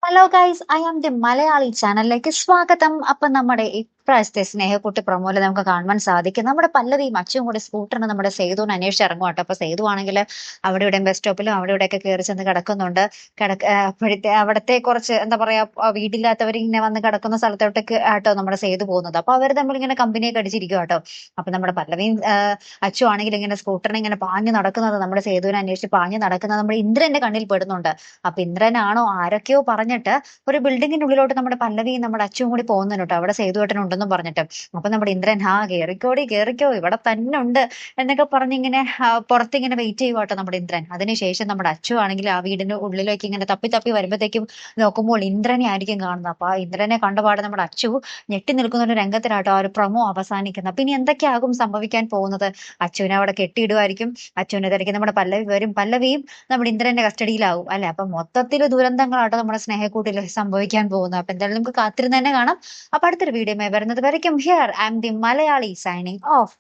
Hello guys, I am the Malayali ചാനലിലേക്ക് സ്വാഗതം. അപ്പൊ നമ്മുടെ ഇപ്രാവശ്യത്തെ സ്നേഹക്കൂട്ട് പ്രൊമോയില് നമുക്ക് കാണുവാൻ സാധിക്കും നമ്മുടെ പല്ലവിയും അച്ചുവും കൂടി സ്കൂട്ടറിന് നമ്മുടെ സേതുവിനെ അന്വേഷിച്ച് ഇറങ്ങും കേട്ടോ. അപ്പൊ സേതു ആണെങ്കിൽ അവിടെ ഇവിടെ ബസ് സ്റ്റോപ്പിലും അവിടെ ഇവിടെയൊക്കെ കയറി ചെന്ന് കിടക്കുന്നുണ്ട്. അപ്പോഴത്തെ അവിടത്തെ കുറച്ച് എന്താ പറയാ വീടില്ലാത്തവർ ഇങ്ങനെ വന്ന് കിടക്കുന്ന സ്ഥലത്തോട്ടേക്ക് ആട്ടോ നമ്മുടെ സേതു പോകുന്നത്. അപ്പൊ അവർ തമ്മിൽ ഇങ്ങനെ കമ്പനിയൊക്കെ അടിച്ചിരിക്കും കേട്ടോ. അപ്പൊ നമ്മുടെ പല്ലവിയും അച്ചു ആണെങ്കിൽ ഇങ്ങനെ സ്കൂട്ടറിന് ഇങ്ങനെ പാഞ്ഞു നടക്കുന്നത്, നമ്മുടെ സേതുവിനെ അന്വേഷിച്ച് പാഞ്ഞു നടക്കുന്നത് നമ്മുടെ ഇന്ദ്രന്റെ കണ്ണിൽ പെടുന്നുണ്ട്. അപ്പൊ ഇന്ദ്രനാണോ ആരൊക്കെയോ പറഞ്ഞിട്ട് ഒരു ബിൽഡിങ്ങിന്റെ ഉള്ളിലോട്ട് നമ്മുടെ പല്ലവിയും നമ്മുടെ അച്ചുവും കൂടി പോകുന്നുണ്ട് കേട്ടോ, അവിടെ സേതുവേട്ടൻ ഉണ്ടെന്നും പറഞ്ഞിട്ട്. അപ്പൊ നമ്മുടെ ഇന്ദ്രൻ കേറിക്കോടി കേറിക്കോ ഇവിടെ തന്നെ ഉണ്ട് എന്നൊക്കെ പറഞ്ഞിങ്ങനെ പുറത്തിങ്ങനെ വെയിറ്റ് ചെയ്യുവാട്ടോ നമ്മുടെ ഇന്ദ്രൻ. അതിനുശേഷം നമ്മുടെ അച്ചു ആണെങ്കിൽ ആ വീടിന്റെ ഉള്ളിലേക്ക് ഇങ്ങനെ തപ്പി തപ്പി വരുമ്പോഴത്തേക്കും നോക്കുമ്പോൾ ഇന്ദ്രനെ ആയിരിക്കും കാണുന്നത്. അപ്പൊ ആ ഇന്ദ്രനെ കണ്ടപാട് നമ്മുടെ അച്ചു ഞെട്ടി നിൽക്കുന്ന ഒരു രംഗത്തിലാട്ടോ ആ ഒരു പ്രൊമോ അവസാനിക്കുന്നത്. പിന്നെ എന്തൊക്കെയാകും സംഭവിക്കാൻ പോകുന്നത്? അച്ചുവിനെ അവിടെ കെട്ടിയിടുമായിരിക്കും. അച്ചുവിനെ തിരക്കി നമ്മുടെ പല്ലവി വരും. പല്ലവിയും നമ്മുടെ ഇന്ദ്രന്റെ കസ്റ്റഡിയിലാവും അല്ലെ. അപ്പൊ മൊത്തത്തിൽ ദുരന്തങ്ങളാട്ടോ നമ്മുടെ സ്നേഹക്കൂട്ടിൽ സംഭവിക്കാൻ പോകുന്നത്. അപ്പൊ എന്തായാലും നമുക്ക് കാത്തിരുന്ന് തന്നെ കാണാം. അപ്പൊ അടുത്തൊരു വീഡിയോ വരുന്നത് വരയ്ക്കും here I M the Malayali signing off.